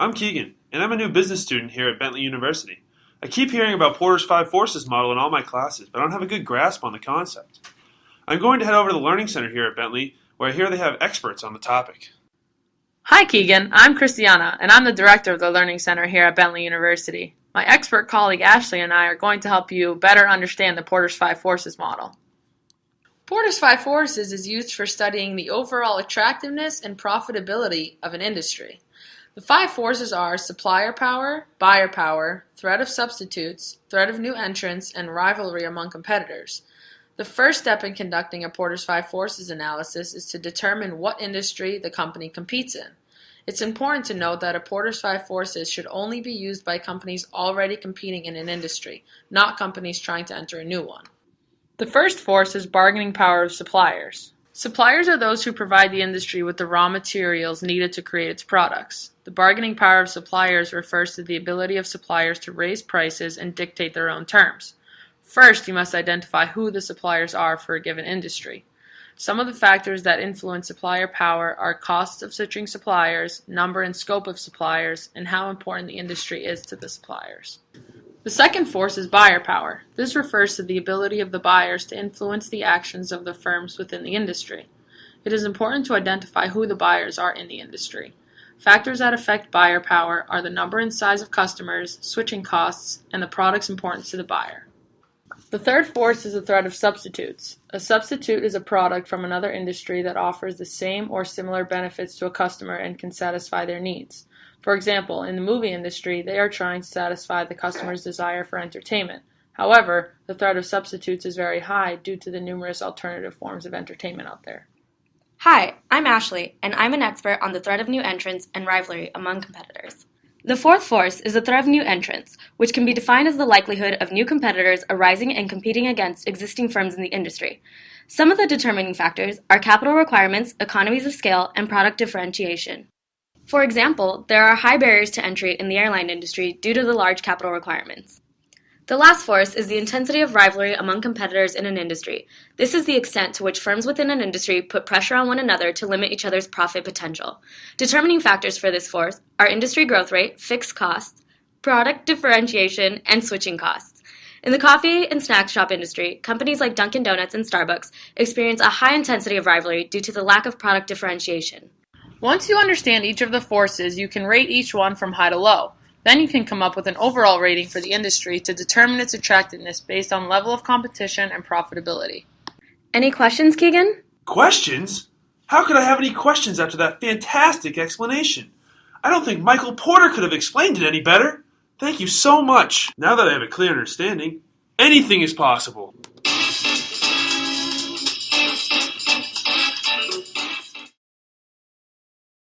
I'm Keegan, and I'm a new business student here at Bentley University. I keep hearing about Porter's Five Forces model in all my classes, but I don't have a good grasp on the concept. I'm going to head over to the Learning Center here at Bentley, where I hear they have experts on the topic. Hi Keegan, I'm Christiana, and I'm the director of the Learning Center here at Bentley University. My expert colleague Ashley and I are going to help you better understand the Porter's Five Forces model. Porter's Five Forces is used for studying the overall attractiveness and profitability of an industry. The five forces are supplier power, buyer power, threat of substitutes, threat of new entrants, and rivalry among competitors. The first step in conducting a Porter's Five Forces analysis is to determine what industry the company competes in. It's important to note that a Porter's Five Forces should only be used by companies already competing in an industry, not companies trying to enter a new one. The first force is bargaining power of suppliers. Suppliers are those who provide the industry with the raw materials needed to create its products. The bargaining power of suppliers refers to the ability of suppliers to raise prices and dictate their own terms. First, you must identify who the suppliers are for a given industry. Some of the factors that influence supplier power are costs of switching suppliers, number and scope of suppliers, and how important the industry is to the suppliers. The second force is buyer power. This refers to the ability of the buyers to influence the actions of the firms within the industry. It is important to identify who the buyers are in the industry. Factors that affect buyer power are the number and size of customers, switching costs, and the product's importance to the buyer. The third force is the threat of substitutes. A substitute is a product from another industry that offers the same or similar benefits to a customer and can satisfy their needs. For example, in the movie industry, they are trying to satisfy the customer's desire for entertainment. However, the threat of substitutes is very high due to the numerous alternative forms of entertainment out there. Hi, I'm Ashley, and I'm an expert on the threat of new entrants and rivalry among competitors. The fourth force is the threat of new entrants, which can be defined as the likelihood of new competitors arising and competing against existing firms in the industry. Some of the determining factors are capital requirements, economies of scale, and product differentiation. For example, there are high barriers to entry in the airline industry due to the large capital requirements. The last force is the intensity of rivalry among competitors in an industry. This is the extent to which firms within an industry put pressure on one another to limit each other's profit potential. Determining factors for this force are industry growth rate, fixed costs, product differentiation, and switching costs. In the coffee and snack shop industry, companies like Dunkin' Donuts and Starbucks experience a high intensity of rivalry due to the lack of product differentiation. Once you understand each of the forces, you can rate each one from high to low. Then you can come up with an overall rating for the industry to determine its attractiveness based on level of competition and profitability. Any questions, Keegan? Questions? How could I have any questions after that fantastic explanation? I don't think Michael Porter could have explained it any better. Thank you so much. Now that I have a clear understanding, anything is possible.